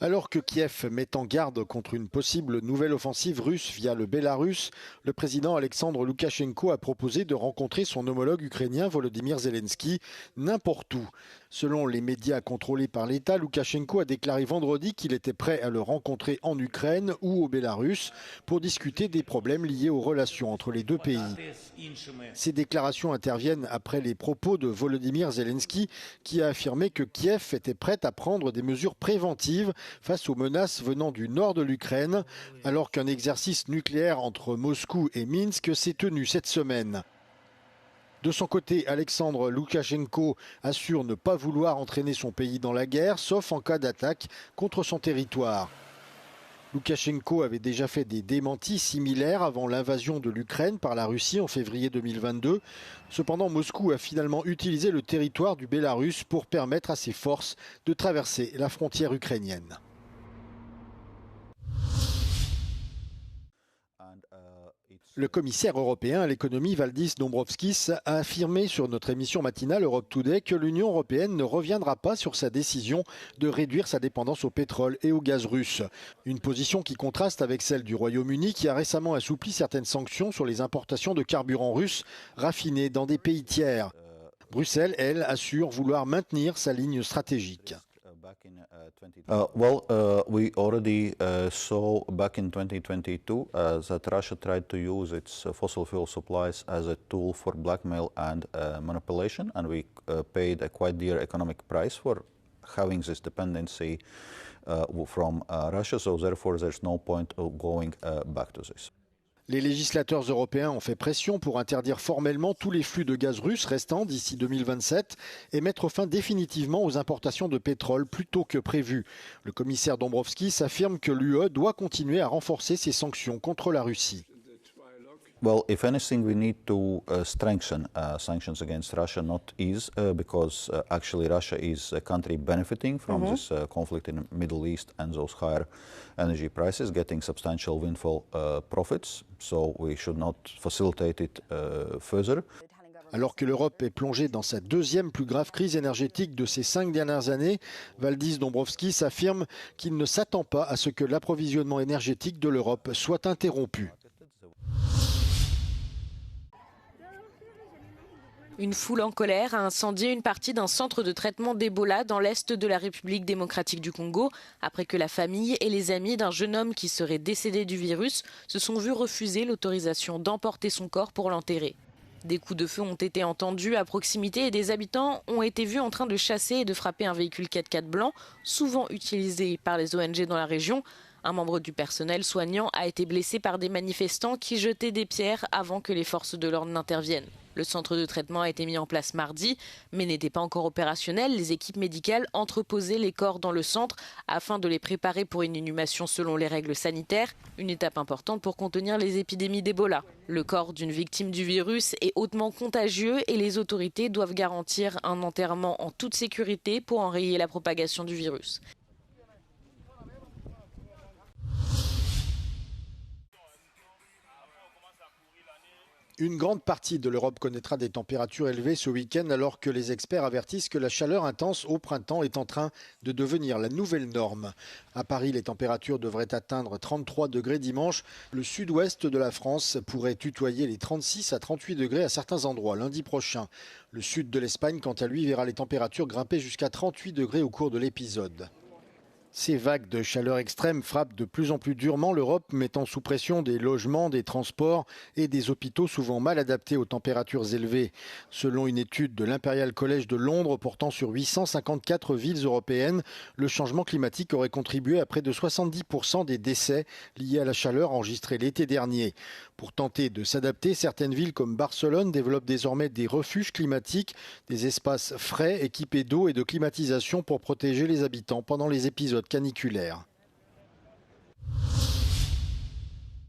Alors que Kiev met en garde contre une possible nouvelle offensive russe via le Bélarus, le président Alexandre Loukachenko a proposé de rencontrer son homologue ukrainien Volodymyr Zelensky n'importe où. Selon les médias contrôlés par l'État, Loukachenko a déclaré vendredi qu'il était prêt à le rencontrer en Ukraine ou au Bélarus pour discuter des problèmes liés aux relations entre les deux pays. Ces déclarations interviennent après les propos de Volodymyr Zelensky qui a affirmé que Kiev était prête à prendre des mesures préventives face aux menaces venant du nord de l'Ukraine, alors qu'un exercice nucléaire entre Moscou et Minsk s'est tenu cette semaine. De son côté, Alexandre Loukachenko assure ne pas vouloir entraîner son pays dans la guerre, sauf en cas d'attaque contre son territoire. Loukachenko avait déjà fait des démentis similaires avant l'invasion de l'Ukraine par la Russie en février 2022. Cependant, Moscou a finalement utilisé le territoire du Bélarus pour permettre à ses forces de traverser la frontière ukrainienne. Le commissaire européen à l'économie Valdis Dombrovskis a affirmé sur notre émission matinale Europe Today que l'Union européenne ne reviendra pas sur sa décision de réduire sa dépendance au pétrole et au gaz russe. Une position qui contraste avec celle du Royaume-Uni qui a récemment assoupli certaines sanctions sur les importations de carburant russe raffinés dans des pays tiers. Bruxelles, elle, assure vouloir maintenir sa ligne stratégique. We already saw back in 2022 that Russia tried to use its fossil fuel supplies as a tool for blackmail and manipulation, and we paid a quite dear economic price for having this dependency from Russia, so therefore there's no point of going back to this. Les législateurs européens ont fait pression pour interdire formellement tous les flux de gaz russe restants d'ici 2027 et mettre fin définitivement aux importations de pétrole plus tôt que prévu. Le commissaire Dombrovskis affirme que l'UE doit continuer à renforcer ses sanctions contre la Russie. Well, if anything, we need to strengthen sanctions against Russia, not ease, because actually Russia is a country benefiting from this conflict in the Middle East and those higher energy prices, getting substantial windfall profits. So we should not facilitate it further. Alors que l'Europe est plongée dans sa deuxième plus grave crise énergétique de ces 5 dernières années, Valdis Dombrovskis affirme qu'il ne s'attend pas à ce que l'approvisionnement énergétique de l'Europe soit interrompu. Une foule en colère a incendié une partie d'un centre de traitement d'Ebola dans l'est de la République démocratique du Congo, après que la famille et les amis d'un jeune homme qui serait décédé du virus se sont vus refuser l'autorisation d'emporter son corps pour l'enterrer. Des coups de feu ont été entendus à proximité et des habitants ont été vus en train de chasser et de frapper un véhicule 4x4 blanc, souvent utilisé par les ONG dans la région. Un membre du personnel soignant a été blessé par des manifestants qui jetaient des pierres avant que les forces de l'ordre n'interviennent. Le centre de traitement a été mis en place mardi, mais n'était pas encore opérationnel. Les équipes médicales entreposaient les corps dans le centre afin de les préparer pour une inhumation selon les règles sanitaires, une étape importante pour contenir les épidémies d'Ebola. Le corps d'une victime du virus est hautement contagieux et les autorités doivent garantir un enterrement en toute sécurité pour enrayer la propagation du virus. Une grande partie de l'Europe connaîtra des températures élevées ce week-end alors que les experts avertissent que la chaleur intense au printemps est en train de devenir la nouvelle norme. À Paris, les températures devraient atteindre 33 degrés dimanche. Le sud-ouest de la France pourrait tutoyer les 36 à 38 degrés à certains endroits lundi prochain. Le sud de l'Espagne, quant à lui, verra les températures grimper jusqu'à 38 degrés au cours de l'épisode. Ces vagues de chaleur extrême frappent de plus en plus durement l'Europe, mettant sous pression des logements, des transports et des hôpitaux souvent mal adaptés aux températures élevées. Selon une étude de l'Imperial College de Londres portant sur 854 villes européennes, le changement climatique aurait contribué à près de 70% des décès liés à la chaleur enregistrés l'été dernier. Pour tenter de s'adapter, certaines villes comme Barcelone développent désormais des refuges climatiques, des espaces frais équipés d'eau et de climatisation pour protéger les habitants pendant les épisodes caniculaires.